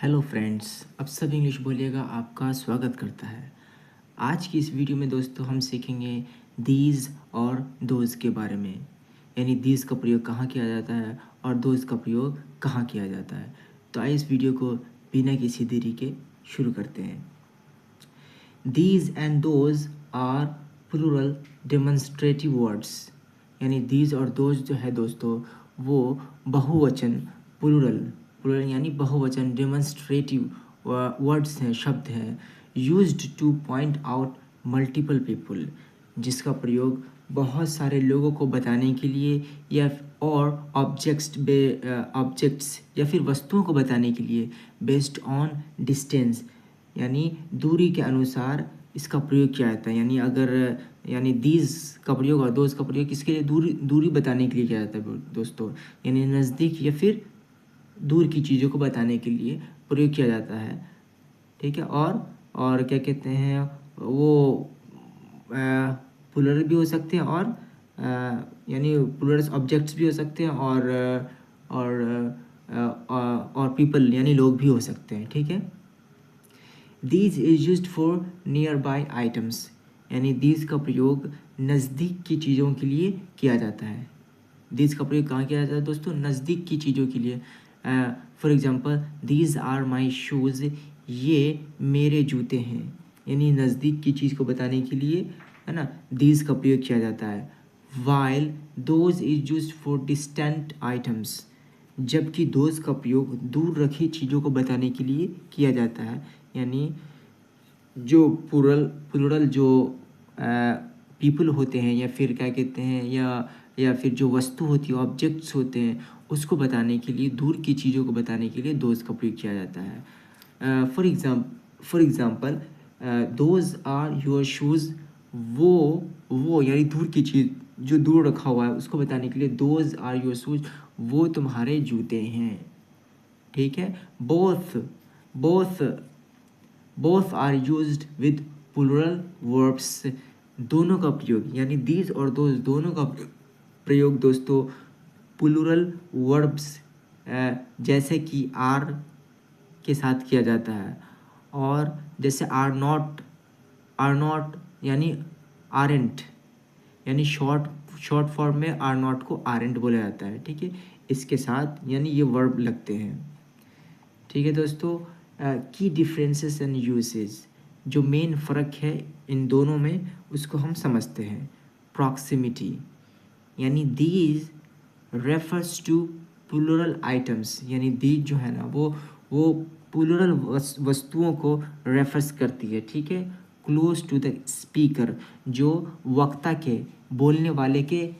Hello friends, अब सब English बोलिएगा आपका स्वागत करता है। आज की इस वीडियो में दोस्तों हम सीखेंगे दीज और दोज के बारे में, यानी दीज का प्रयोग कहाँ किया जाता है और दोज का प्रयोग कहाँ किया जाता है। तो आइए इस वीडियो को बिना किसी देरी के शुरू करते हैं। These and those are plural demonstrative words, यानी दीज और दोज जो है दोस्तों वो बहुवचन प्लूरल प्लूरल यानी बहुवचन डेमोन्स्ट्रेटिव वर्ड्स हैं, शब्द हैं, used two point out multiple people, जिसका प्रयोग बहुत सारे लोगों को बताने के लिए या और ऑब्जेक्ट्स या फिर वस्तुओं को बताने के लिए बेस्ड ऑन डिस्टेंस, यानी दूरी के अनुसार इसका प्रयोग किया जाता है। यानी दीज का प्रयोग और दोज का प्रयोग किसके लिए दूरी बताने के लिए किया जाता है दोस्तों, यानी नज़दीक या फिर दूर की चीज़ों को बताने के लिए प्रयोग किया जाता है। ठीक है। और क्या कहते हैं वो प्लूरल भी हो सकते हैं और यानी प्लूरल ऑब्जेक्ट्स भी हो सकते हैं और पीपल यानी लोग भी हो सकते हैं। ठीक है। These is used for near by items, यानी दीज का प्रयोग नज़दीक की चीज़ों के लिए किया जाता है। दीज का प्रयोग कहाँ किया जाता है दोस्तों? नज़दीक की चीज़ों के लिए। For example these are my shoes, ये मेरे जूते हैं, यानी नज़दीक की चीज़ को बताने के लिए, है ना, दीज का प्रयोग किया जाता है। While those is used for distant items, जबकि दोज का प्रयोग दूर रखी चीज़ों को बताने के लिए किया जाता है। यानी जो प्लूरल जो पीपल होते हैं या फिर क्या कहते हैं या फिर जो वस्तु होती है, ऑब्जेक्ट्स होते हैं, उसको बताने के लिए, दूर की चीज़ों को बताने के लिए दोज का प्रयोग किया जाता है। For example those are your shoes, वो यानी दूर की चीज़ जो दूर रखा हुआ है उसको बताने के लिए दोज आर योर शूज़, वो तुम्हारे जूते हैं। ठीक है। Both are used with plural verbs, दोनों का प्रयोग यानी दीज और दोज दोनों का प्रयोग दोस्तों प्लूरल वर्ब्स जैसे कि आर के साथ किया जाता है, और जैसे आर नॉट यानी आरेंट, यानी शॉर्ट फॉर्म में आर नॉट को आरेंट बोला जाता है। ठीक है। इसके साथ यानी ये वर्ब लगते हैं। ठीक है दोस्तों। की डिफरेंसेस एंड यूसेज, जो मेन फ़र्क है इन दोनों में उसको हम समझते हैं। प्रॉक्सिमिटी, यानी these refers to plural items, यानी दीज जो है ना वो प्लूरल वस्तुओं को रेफर्स करती है। ठीक है। क्लोज टू द स्पीकर, जो वक्ता के, बोलने वाले के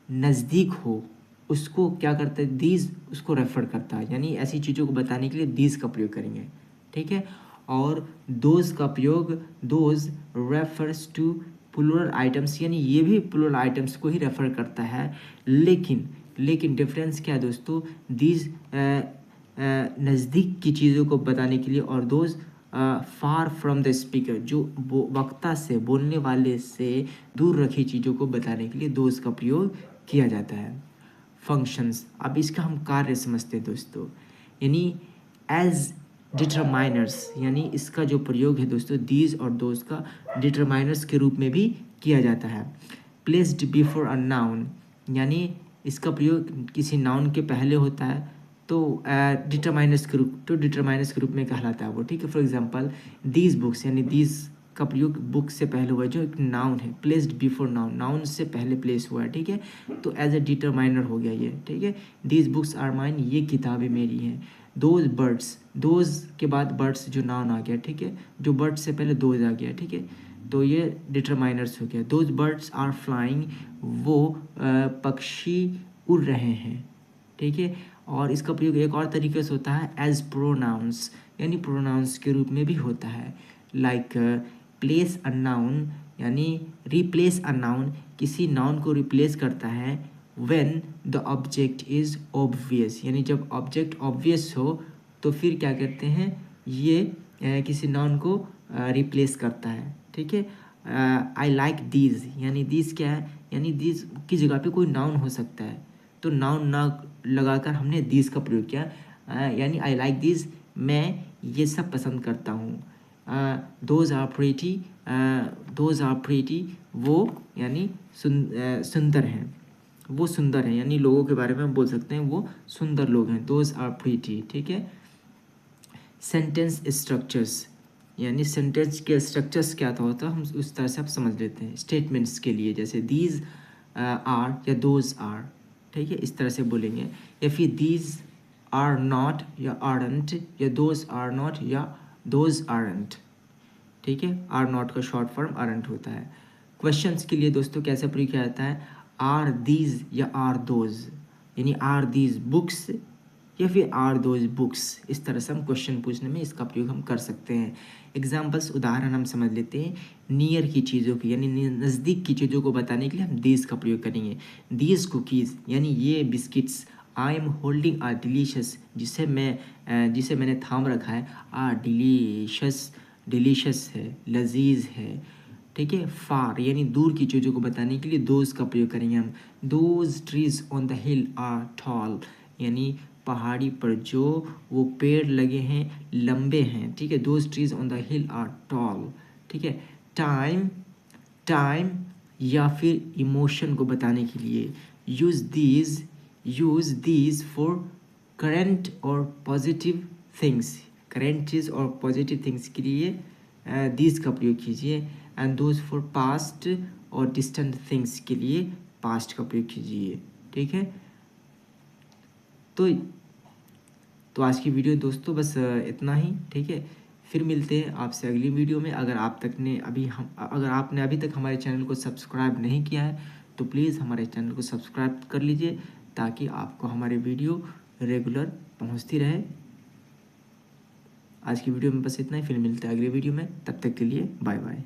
नज़दीक हो, उसको क्या करता है? दीज उसको रेफर करता है, यानी ऐसी चीज़ों को बताने के लिए दीज का प्रयोग करेंगे। ठीक है। और दोज का प्रयोग, those refers to plural items, यानी ये भी प्लूरल आइटम्स को ही रेफर करता है, लेकिन डिफरेंस क्या है दोस्तों? दीज नज़दीक की चीज़ों को बताने के लिए, और those far from the speaker, जो वक्ता से, बोलने वाले से दूर रखी चीज़ों को बताने के लिए दोज का प्रयोग किया जाता है। फंक्शंस, अब इसका हम कार्य समझते हैं दोस्तों, यानी एज डिटरमाइनर्स, यानी इसका जो प्रयोग है दोस्तों दीज और दोज का डिटरमाइनर्स के रूप में भी किया जाता है। प्लेस्ड बिफोर अ नाउन, यानी इसका प्रयोग किसी नाउन के पहले होता है तो डिटरमाइनर्स के रूप में कहलाता है वो। ठीक है। फॉर एग्जांपल दीज बुक्स, यानी दीज का प्रयोग बुक से पहले हुआ है, जो एक नाउन है, प्लेस्ड बिफोर नाउन से पहले प्लेस हुआ है। ठीक है। तो एज ए डिटरमाइनर हो गया ये। ठीक है। दीज बुक्स आर माइन, ये किताबें मेरी हैं। दोज बर्ड्स, दोज के बाद बर्ड्स जो नाउन आ गया। ठीक है। जो बर्ड्स से पहले दोज आ गया। ठीक है। तो ये डिटरमाइनर्स हो गया। दोज बर्ड्स आर फ्लाइंग, वो पक्षी उड़ रहे हैं। ठीक है। और इसका प्रयोग एक और तरीके से होता है एज प्रोनाउंस, यानी प्रोनाउंस के रूप में भी होता है। लाइक प्लेस अ नाउन, यानी रिप्लेस अ नाउन, किसी नाउन को रिप्लेस करता है when the object is obvious, यानी जब ऑब्जेक्ट ऑब्वियस हो तो फिर क्या करते हैं, ये किसी नाउन को रिप्लेस करता है। ठीक है। आई लाइक दीज, यानी दीज क्या है, यानी दीज की जगह पे कोई नाउन हो सकता है, तो नाउन ना लगाकर हमने दीज का प्रयोग किया। यानी आई लाइक दीज, मैं ये सब पसंद करता हूँ। दोज आर प्रीटी, वो यानी सुंदर हैं, वो सुंदर हैं, यानी लोगों के बारे में हम बोल सकते हैं वो सुंदर लोग हैं। दोज आर प्रीटी, ठीक है। सेंटेंस स्ट्रक्चर्स, यानी सेंटेंस के स्ट्रक्चर्स क्या होता है हम उस तरह से आप समझ लेते हैं। स्टेटमेंट्स के लिए जैसे दीज आर या दोज आर, ठीक है, इस तरह से बोलेंगे। या फिर दीज आर नॉट या आरंट, या दोज आर नॉट या दोज आरंट, ठीक है। आर नॉट का शॉर्ट फॉर्म आरंट होता है। क्वेश्चंस के लिए दोस्तों कैसे प्रयोग किया जाता है, आर दीज या आर दोज, यानी आर दीज बुक्स या फिर आर दोज बुक्स, इस तरह से हम क्वेश्चन पूछने में इसका प्रयोग हम कर सकते हैं। एग्जाम्पल्स, उदाहरण हम समझ लेते हैं। नियर की चीज़ों की यानी नज़दीक की चीज़ों को बताने के लिए हम दीज का प्रयोग करेंगे। दीज कुकीज़ यानी ये biscuits, I am holding are delicious, जिसे मैंने थाम रखा है, आर डिलीशियस है, लजीज है, ठीक है। फार यानी दूर की चीज़ों को बताने के लिए दोज का प्रयोग करेंगे हम। Those trees on the hill are tall, यानी पहाड़ी पर जो वो पेड़ लगे हैं लंबे हैं, ठीक है। Those trees on the hill are tall, ठीक है। टाइम या फिर इमोशन को बताने के लिए यूज दीज फॉर करंट और पॉजिटिव थिंग्स, करंट चीज़ और पॉजिटिव थिंग्स के लिए दीज का प्रयोग कीजिए। एंड दोज फॉर पास्ट और डिस्टेंट थिंग्स के लिए पास्ट का प्रयोग कीजिए, ठीक है। तो आज की वीडियो दोस्तों बस इतना ही, ठीक है। फिर मिलते हैं आपसे अगली वीडियो में। अगर आपने अभी तक हमारे चैनल को सब्सक्राइब नहीं किया है तो प्लीज़ हमारे चैनल को सब्सक्राइब कर लीजिए, ताकि आपको हमारे वीडियो रेगुलर पहुंचती रहे। आज की वीडियो में बस इतना ही, फिर मिलते हैं अगली वीडियो में, तब तक के लिए बाय बाय।